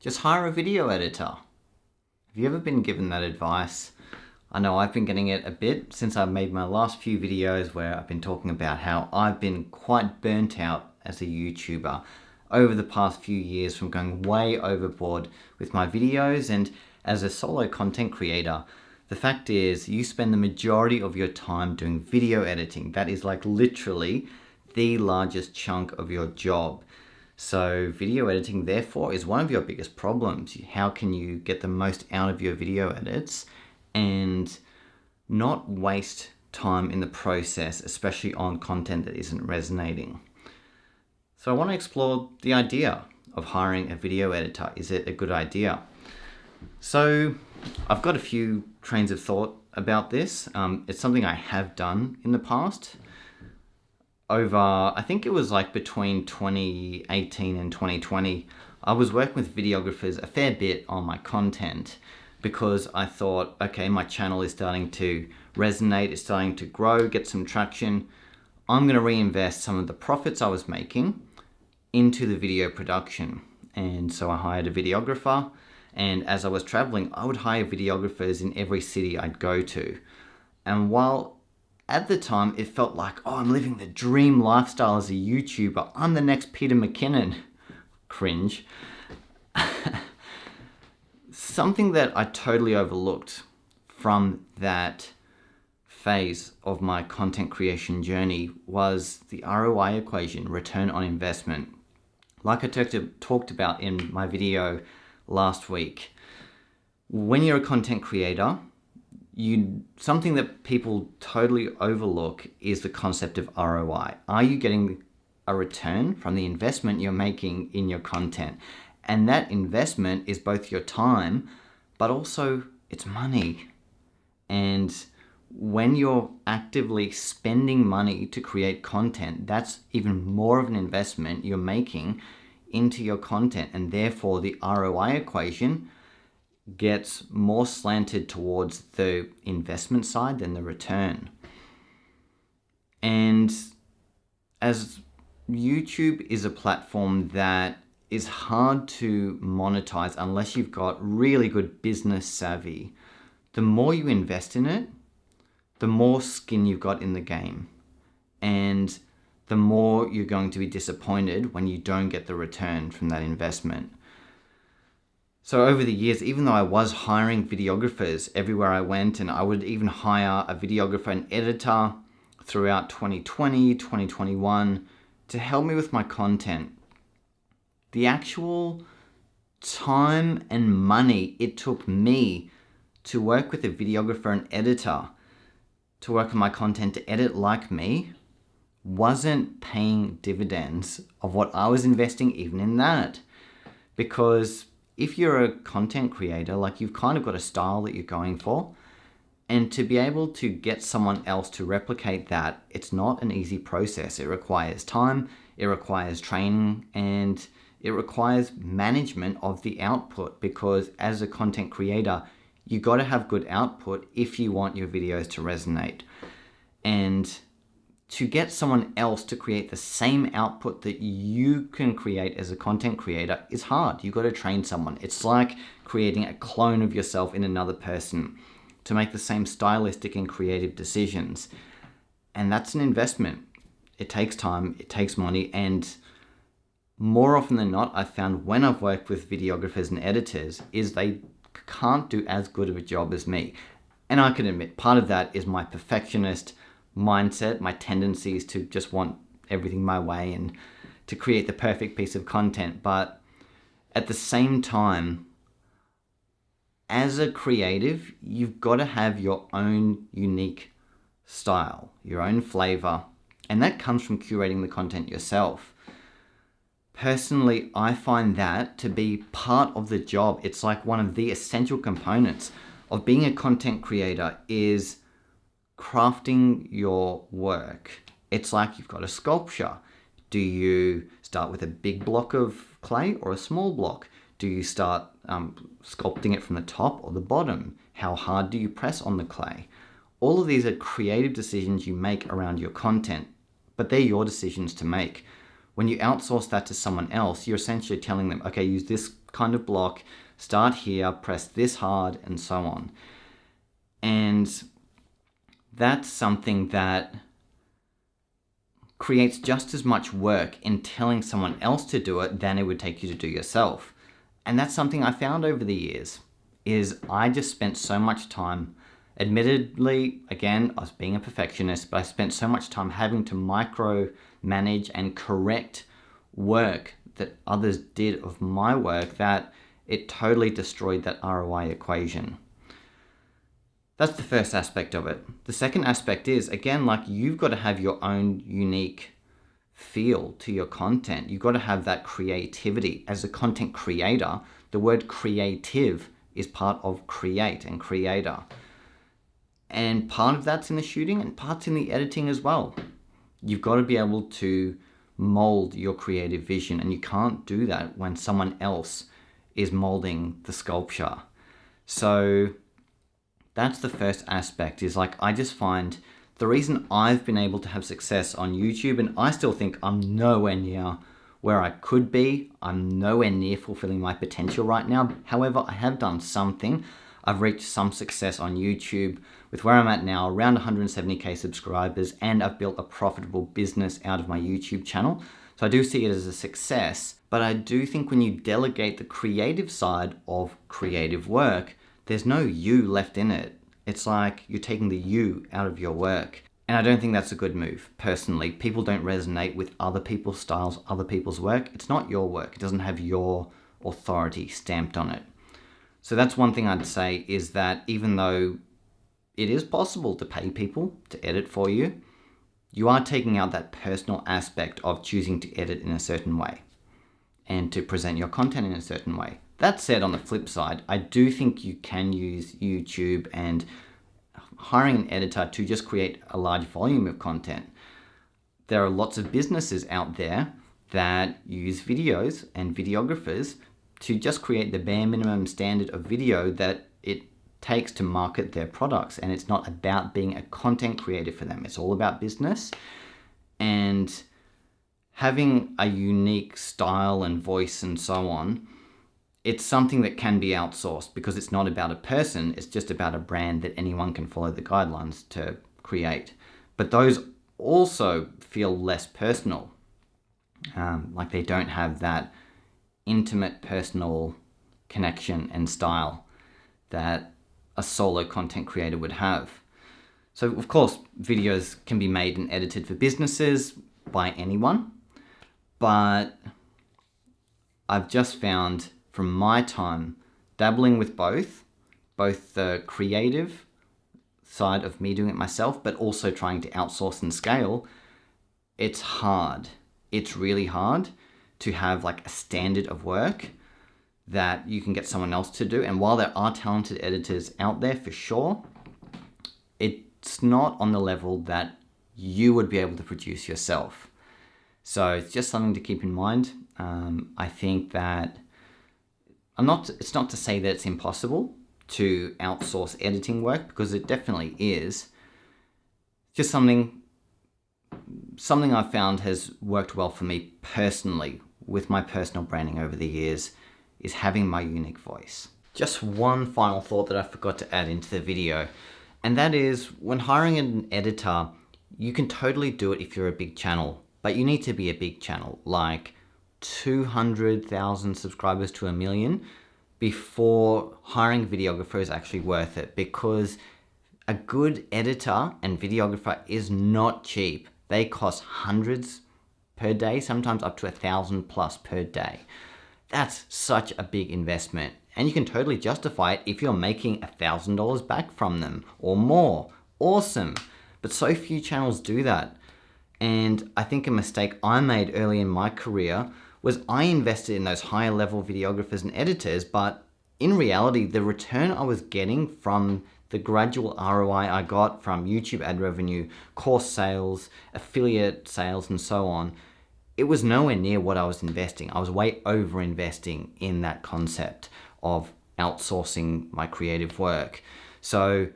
Just hire a video editor. Have you ever been given that advice? I know I've been getting it a bit since I've made my last few videos where I've been talking about how I've been quite burnt out as a YouTuber over the past few years from going way overboard with my videos. And as a solo content creator, the fact is you spend the majority of your time doing video editing. That is like literally the largest chunk of your job. So video editing, therefore, is one of your biggest problems. How can you get the most out of your video edits and not waste time in the process, especially on content that isn't resonating? So I want to explore the idea of hiring a video editor. Is it a good idea? So I've got a few trains of thought about this. It's something I have done in the past. I think it was like between 2018 and 2020, I was working with videographers a fair bit on my content because I thought, okay, my channel is starting to resonate, it's starting to grow, get some traction. I'm going to reinvest some of the profits I was making into the video production. And so I hired a videographer, and as I was traveling, I would hire videographers in every city I'd go to. And while at the time, it felt like, oh, I'm living the dream lifestyle as a YouTuber. I'm the next Peter McKinnon. Cringe. Something that I totally overlooked from that phase of my content creation journey was the ROI equation, return on investment. Like I talked about in my video last week, when you're a content creator, something that people totally overlook is the concept of ROI. Are you getting a return from the investment you're making in your content? And that investment is both your time, but also it's money. And when you're actively spending money to create content, that's even more of an investment you're making into your content. And therefore the ROI equation gets more slanted towards the investment side than the return. And as YouTube is a platform that is hard to monetize unless you've got really good business savvy, the more you invest in it, the more skin you've got in the game. And the more you're going to be disappointed when you don't get the return from that investment. So over the years, even though I was hiring videographers everywhere I went, and I would even hire a videographer and editor throughout 2020, 2021 to help me with my content, the actual time and money it took me to work with a videographer and editor to work on my content, to edit like me, wasn't paying dividends of what I was investing even in that. Because if you're a content creator, like you've kind of got a style that you're going for, and to be able to get someone else to replicate that, it's not an easy process. It requires time, it requires training, and it requires management of the output, because as a content creator, you got to have good output if you want your videos to resonate. And to get someone else to create the same output that you can create as a content creator is hard. You've got to train someone. It's like creating a clone of yourself in another person to make the same stylistic and creative decisions. And that's an investment. It takes time, it takes money, and more often than not, I've found when I've worked with videographers and editors is they can't do as good of a job as me. And I can admit part of that is my perfectionist mindset, my tendencies to just want everything my way and to create the perfect piece of content. But at the same time, as a creative, you've got to have your own unique style, your own flavor, and that comes from curating the content yourself. Personally, I find that to be part of the job. It's like one of the essential components of being a content creator is crafting your work. It's like you've got a sculpture. Do you start with a big block of clay or a small block? Do you start sculpting it from the top or the bottom? How hard do you press on the clay? All of these are creative decisions you make around your content, but they're your decisions to make. When you outsource that to someone else, you're essentially telling them, okay, use this kind of block, start here, press this hard, and so on. And that's something that creates just as much work in telling someone else to do it than it would take you to do yourself. And that's something I found over the years, is I just spent so much time, admittedly, again, I was being a perfectionist, but I spent so much time having to micromanage and correct work that others did of my work that it totally destroyed that ROI equation. That's the first aspect of it. The second aspect is, again, like you've got to have your own unique feel to your content. You've got to have that creativity. As a content creator, the word creative is part of create and creator. And part of that's in the shooting and part's in the editing as well. You've got to be able to mold your creative vision, and you can't do that when someone else is molding the sculpture. So that's the first aspect, is like, I just find the reason I've been able to have success on YouTube, and I still think I'm nowhere near where I could be. I'm nowhere near fulfilling my potential right now. However, I have done something. I've reached some success on YouTube with where I'm at now, around 170k subscribers, and I've built a profitable business out of my YouTube channel. So I do see it as a success, but I do think when you delegate the creative side of creative work, there's no you left in it. It's like you're taking the you out of your work. And I don't think that's a good move, personally. People don't resonate with other people's styles, other people's work. It's not your work. It doesn't have your authority stamped on it. So that's one thing I'd say, is that even though it is possible to pay people to edit for you, you are taking out that personal aspect of choosing to edit in a certain way and to present your content in a certain way. That said, on the flip side, I do think you can use YouTube and hiring an editor to just create a large volume of content. There are lots of businesses out there that use videos and videographers to just create the bare minimum standard of video that it takes to market their products. And it's not about being a content creator for them. It's all about business. And having a unique style and voice and so on, it's something that can be outsourced, because it's not about a person, it's just about a brand that anyone can follow the guidelines to create. But those also feel less personal, like they don't have that intimate personal connection and style that a solo content creator would have. So of course, videos can be made and edited for businesses by anyone, but I've just found from my time dabbling with both the creative side of me doing it myself, but also trying to outsource and scale, it's hard. It's really hard to have like a standard of work that you can get someone else to do. And while there are talented editors out there for sure, it's not on the level that you would be able to produce yourself. So it's just something to keep in mind. I think that it's not to say that it's impossible to outsource editing work, because it definitely is. Just something I've found has worked well for me personally with my personal branding over the years is having my unique voice. Just one final thought that I forgot to add into the video, and that is, when hiring an editor, you can totally do it if you're a big channel, but you need to be a big channel, like 200,000 subscribers to 1 million, before hiring a videographer is actually worth it, because a good editor and videographer is not cheap. They cost hundreds per day, sometimes up to 1,000 plus per day. That's such a big investment, and you can totally justify it if you're making $1,000 back from them or more. Awesome. But so few channels do that. And I think a mistake I made early in my career was I invested in those higher level videographers and editors, but in reality, the return I was getting from the gradual ROI I got from YouTube ad revenue, course sales, affiliate sales, and so on, it was nowhere near what I was investing. I was way over investing in that concept of outsourcing my creative work. So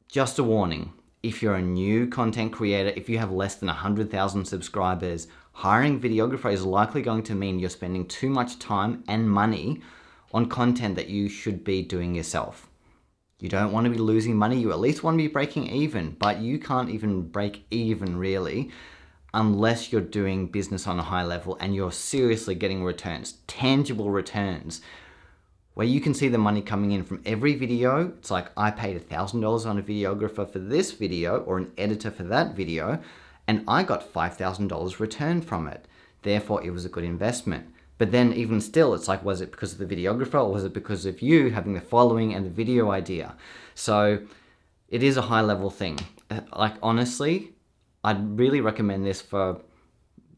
just a warning, if you're a new content creator, if you have less than 100,000 subscribers, Hiring a videographer is likely going to mean you're spending too much time and money on content that you should be doing yourself. You don't want to be losing money, you at least want to be breaking even, but you can't even break even really unless you're doing business on a high level and you're seriously getting returns, tangible returns, where you can see the money coming in from every video. It's like, I paid $1,000 on a videographer for this video or an editor for that video, and I got $5,000 return from it. Therefore, it was a good investment. But then even still, it's like, was it because of the videographer or was it because of you having the following and the video idea? So it is a high level thing. Like, honestly, I'd really recommend this for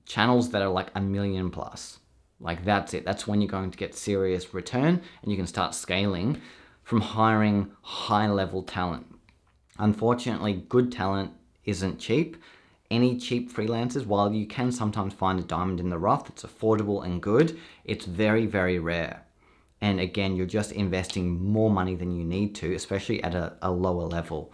channels that are like 1 million plus. Like, that's it. That's when you're going to get serious return and you can start scaling from hiring high level talent. Unfortunately, good talent isn't cheap. Any cheap freelancers, while you can sometimes find a diamond in the rough that's affordable and good, it's very, very rare. And again, you're just investing more money than you need to, especially at a lower level.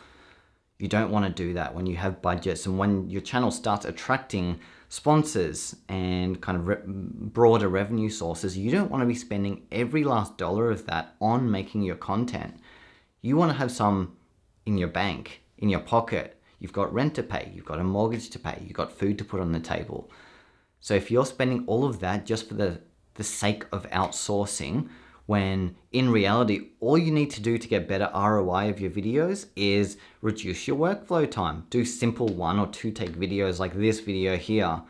You don't want to do that when you have budgets and when your channel starts attracting sponsors and kind of broader revenue sources. You don't want to be spending every last dollar of that on making your content. You want to have some in your bank, in your pocket. You've got rent to pay, you've got a mortgage to pay, you've got food to put on the table. So if you're spending all of that just for the sake of outsourcing, when in reality, all you need to do to get better ROI of your videos is reduce your workflow time. Do simple 1 or 2 take videos like this video here.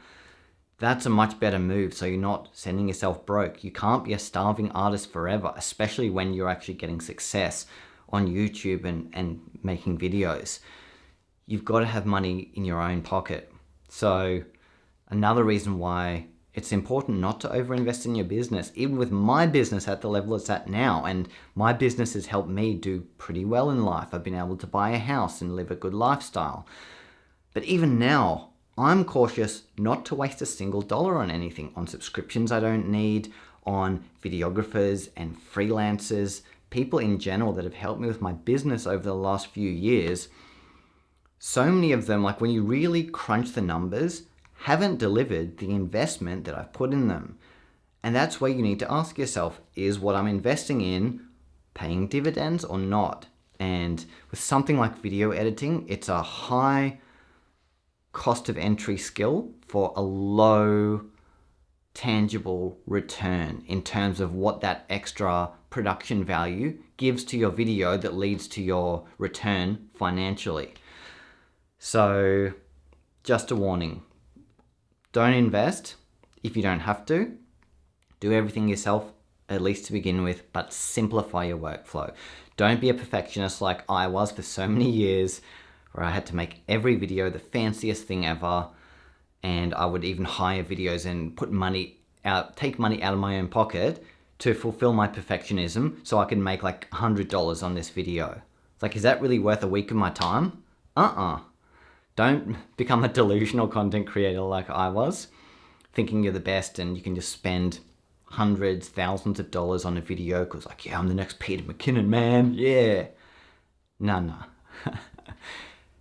That's a much better move, so you're not sending yourself broke. You can't be a starving artist forever, especially when you're actually getting success on YouTube and making videos. You've got to have money in your own pocket. So another reason why it's important not to overinvest in your business, even with my business at the level it's at now. And my business has helped me do pretty well in life. I've been able to buy a house and live a good lifestyle. But even now, I'm cautious not to waste a single dollar on anything, on subscriptions I don't need, on videographers and freelancers, people in general that have helped me with my business over the last few years. So many of them, like when you really crunch the numbers, haven't delivered the investment that I've put in them. And that's where you need to ask yourself, is what I'm investing in paying dividends or not? And with something like video editing, it's a high cost of entry skill for a low tangible return in terms of what that extra production value gives to your video that leads to your return financially. So just a warning, don't invest if you don't have to. Do everything yourself, at least to begin with, but simplify your workflow. Don't be a perfectionist like I was for so many years, where I had to make every video the fanciest thing ever, and I would even hire videos and take money out of my own pocket to fulfill my perfectionism so I could make like $100 on this video. It's like, is that really worth a week of my time? Don't become a delusional content creator like I was, thinking you're the best and you can just spend hundreds, thousands of dollars on a video because like, yeah, I'm the next Peter McKinnon, man. Yeah. No.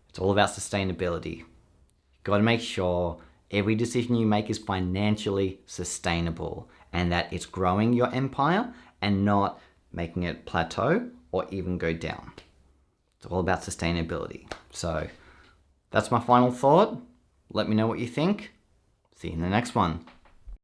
It's all about sustainability. You've got to make sure every decision you make is financially sustainable and that it's growing your empire and not making it plateau or even go down. It's all about sustainability. So that's my final thought. Let me know what you think. See you in the next one.